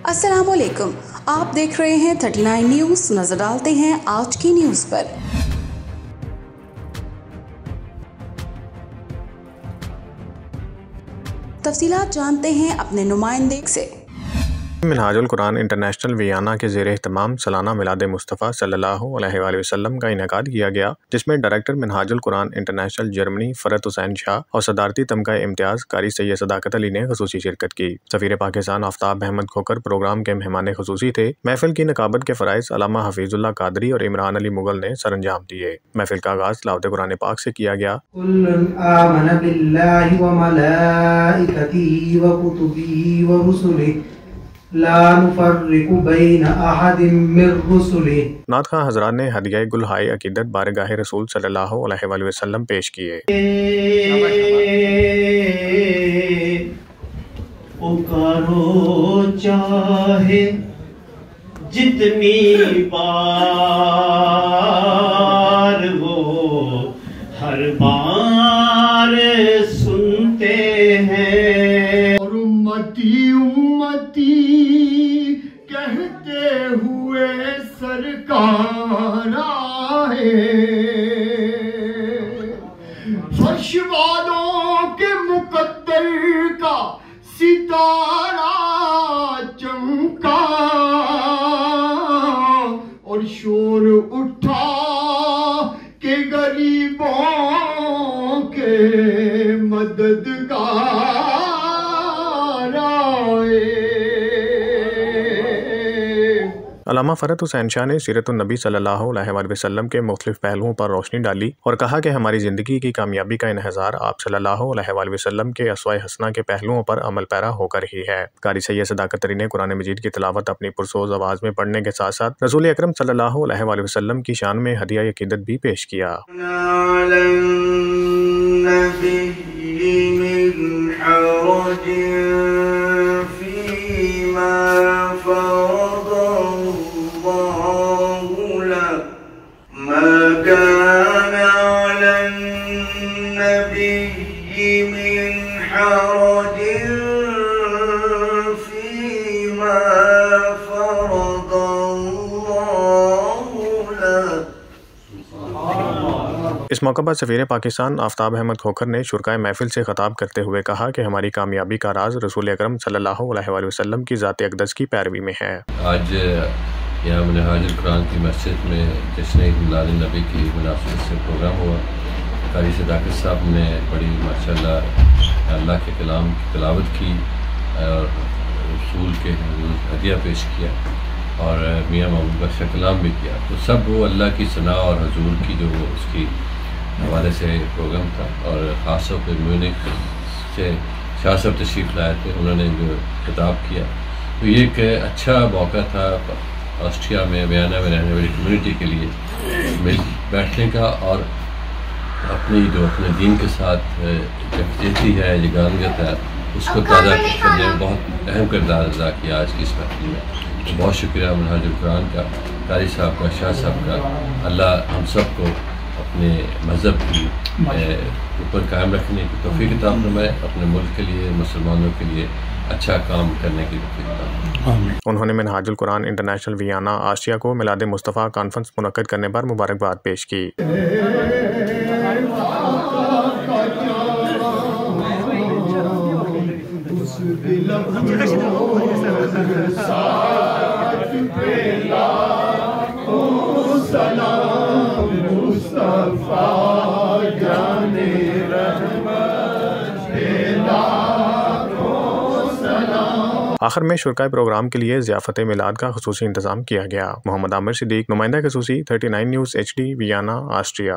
अस्सलाम वालेकुम, आप देख रहे हैं 39 न्यूज़। नजर डालते हैं आज की न्यूज़ पर। तफसीलात जानते हैं अपने नुमाइंदे से। मिनहाजुल कुरान इंटरनेशनल वियना के ज़ेर एहतमाम सालाना मिलाद मुस्तफ़ा सल्लल्लाहु अलैहि वसल्लम का इनेकाद किया गया, जिसमें director Minhajul Quran international Germany Farhat Hussain Shah और सदारती तमगा इम्तियाज़ कारी सैयद सदाकत अली ने ख़ुसूसी शिरकत की। सफ़ीर पाकिस्तान आफ्ताब अहमद खोकर प्रोग्राम के मेहमान ख़ुसूसी थे। महफिल की नकाबत के फ़राइज़ अल्लामा हफीजुल्लाह कादरी और इमरान अली मुगल ने सर अंजाम दिए। महफिल का आगाज़ तिलावत कुरान पाक से किया गया। नात खां हज़रात ने हदिया गुल हाय अकीदत बारगाह रसूल सल्लल्लाहु अलैहि वसल्लम पेश किए। पुकारो चाहे जितनी बार वो हर बार सुनते हैं। और उम्मती उम्मती कहते हुए सरकार आए, फर्श वालों के मुकद्दर का सितारा चमका और शोर उठा के गरीबों के मददगार आए। अल्लामा फ़रत हुसैन शाह ने सीरत नबी सल्लल्लाहु अलैहि वसल्लम के मुख्तलिफ पहलुओं पर रोशनी डाली और कहा कि हमारी ज़िंदगी की कामयाबी का इन्हिसार आप सल्लल्लाहु अलैहि वसल्लम के अस्वाए हसना के पहलुओं पर अमल पैरा होकर ही है। कारी सैयद सदाकत अली ने कुरान मजीद की तिलावत अपनी पुरसोज आवाज़ में पढ़ने के साथ साथ रसूल अकरम सल्लल्लाहु अलैहि वसल्लम की शान में हदिया अकीदत भी पेश किया। इस मौके पर सफ़ीर पाकिस्तान आफ्ताब अहमद खोकर ने शुरकाए महफिल से खिताब करते हुए कहा कि हमारी कामयाबी का राज रसूल अकरम सल्लल्लाहु अलैहि वसल्लम की ज़ात अक़दस की पैरवी में है। आज यहाँ मिनहाजुल कुरान की मस्जिद में जश्न मिलाद नबी की मुनासिबत से प्रोग्राम हुआ। कारी सदाकत साहब ने बड़ी माशाअल्लाह अल्लाह के कलाम की तिलावत की और रसूल के हदिया पेश किया और मियाँ महमूद बख्श का कलाम भी किया। तो सब वो अल्लाह की सना और हजूर की जो उसकी हवाले से प्रोग्राम था और ख़ास तौर पर म्यूनिख से शाह साहब तशरीफ़ लाए थे, उन्होंने जो खिताब किया। तो ये एक अच्छा मौका था ऑस्ट्रिया में वियना में रहने वाली कम्युनिटी के लिए मिल बैठने का और अपने दीन के साथ यकजहती है, यगानगत है, उसको ताज़ा करने में बहुत अहम किरदार अदा किया आज की इस महफिल में। तो बहुत शुक्रिया मिनहाजुल कुरान का, कारी साहब का, शाह साहब का। अल्लाह हम सब को अपने मज़हब की ऊपर कायम रखने की तौफीक अता फरमाए, अपने मुल्क के लिए, मुसलमानों के लिए अच्छा काम करने की तौफीक अता फरमाए। उन्होंने मिनहाजुल कुरान इंटरनेशनल वियना आस्ट्रिया को मिलाद मुस्तफ़ा कॉन्फ्रेंस मुनक्कद करने पर मुबारकबाद पेश की। आखिर में शुरकाए प्रोग्राम के लिए ज़ियाफ़त मिलाद का ख़ुसूसी इंतज़ाम किया गया। मोहम्मद आमिर सिद्दीक़, नुमाइंदा ख़ुसूसी 39 न्यूज़ HD वियना, आस्ट्रिया।